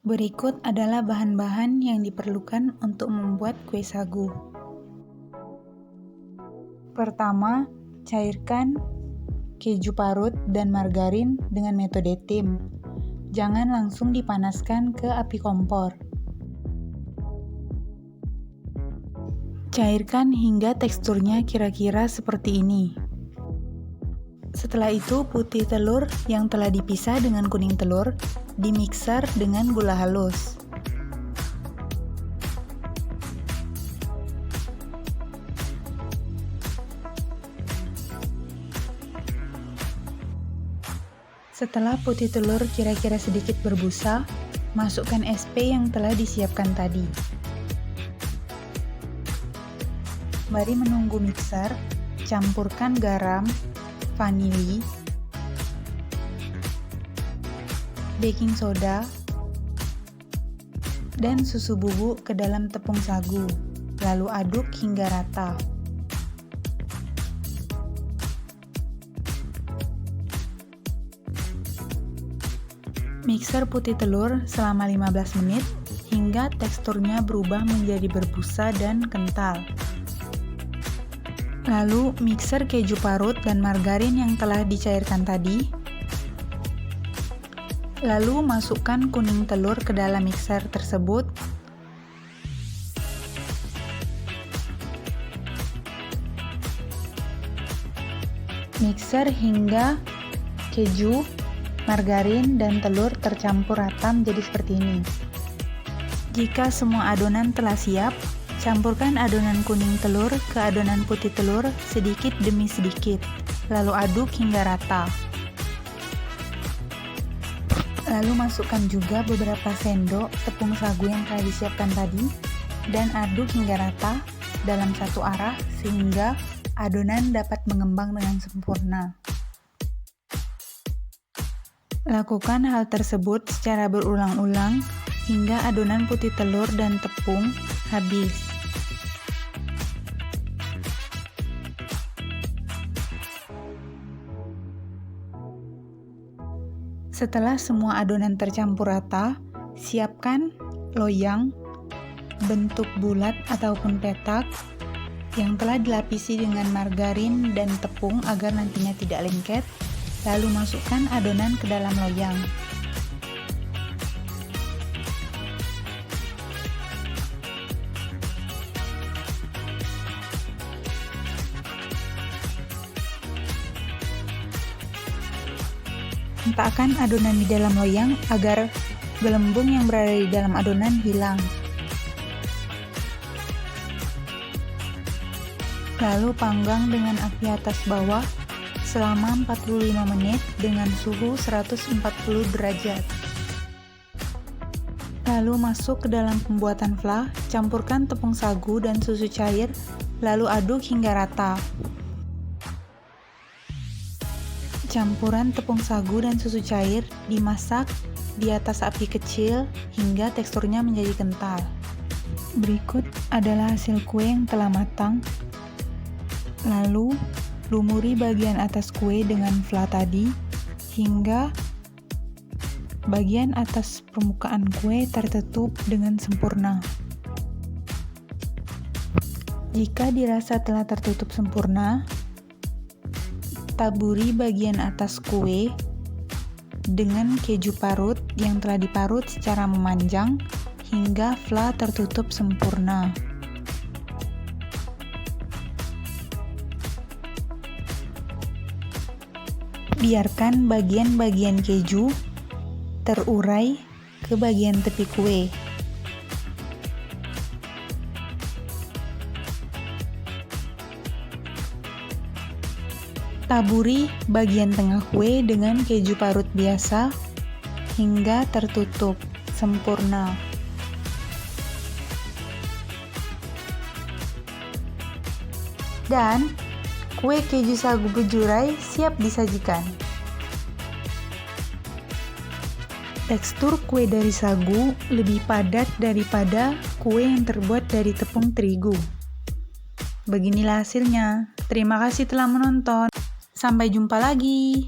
Berikut adalah bahan-bahan yang diperlukan untuk membuat kue sagu. Pertama, cairkan keju parut dan margarin dengan metode tim. Jangan langsung dipanaskan ke api kompor. Cairkan hingga teksturnya kira-kira seperti ini. Setelah itu, putih telur yang telah dipisah dengan kuning telur dimixer dengan gula halus. Setelah putih telur kira-kira sedikit berbusa, masukkan SP yang telah disiapkan tadi. Mari menunggu mixer, campurkan garam, vanili, baking soda, dan susu bubuk ke dalam tepung sagu, lalu aduk hingga rata. Mixer putih telur selama 15 menit hingga teksturnya berubah menjadi berbusa dan kental. Lalu mixer keju parut dan margarin yang telah dicairkan tadi. Lalu masukkan kuning telur ke dalam mixer tersebut. Mixer hingga keju, margarin, dan telur tercampur rata menjadi seperti ini. Jika semua adonan telah siap, campurkan adonan kuning telur ke adonan putih telur sedikit demi sedikit, lalu aduk hingga rata. Lalu masukkan juga beberapa sendok tepung sagu yang telah disiapkan tadi, dan aduk hingga rata dalam satu arah sehingga adonan dapat mengembang dengan sempurna. Lakukan hal tersebut secara berulang-ulang hingga adonan putih telur dan tepung habis. Setelah semua adonan tercampur rata, siapkan loyang bentuk bulat ataupun petak yang telah dilapisi dengan margarin dan tepung agar nantinya tidak lengket. Lalu masukkan adonan ke dalam loyang. Hentakkan adonan di dalam loyang agar gelembung yang berada di dalam adonan hilang. Lalu panggang dengan api atas bawah selama 45 menit dengan suhu 140 derajat. Lalu masuk ke dalam pembuatan fla, campurkan tepung sagu dan susu cair, lalu aduk hingga rata. Campuran tepung sagu dan susu cair dimasak di atas api kecil hingga teksturnya menjadi kental. Berikut adalah hasil kue yang telah matang. Lalu lumuri bagian atas kue dengan fla tadi hingga bagian atas permukaan kue tertutup dengan sempurna. Jika dirasa telah tertutup sempurna, taburi bagian atas kue dengan keju parut yang telah diparut secara memanjang hingga fla tertutup sempurna. Biarkan bagian-bagian keju terurai ke bagian tepi kue. Taburi bagian tengah kue dengan keju parut biasa hingga tertutup sempurna. Dan kue keju sagu bejurai siap disajikan. Tekstur kue dari sagu lebih padat daripada kue yang terbuat dari tepung terigu. Beginilah hasilnya. Terima kasih telah menonton. Sampai jumpa lagi.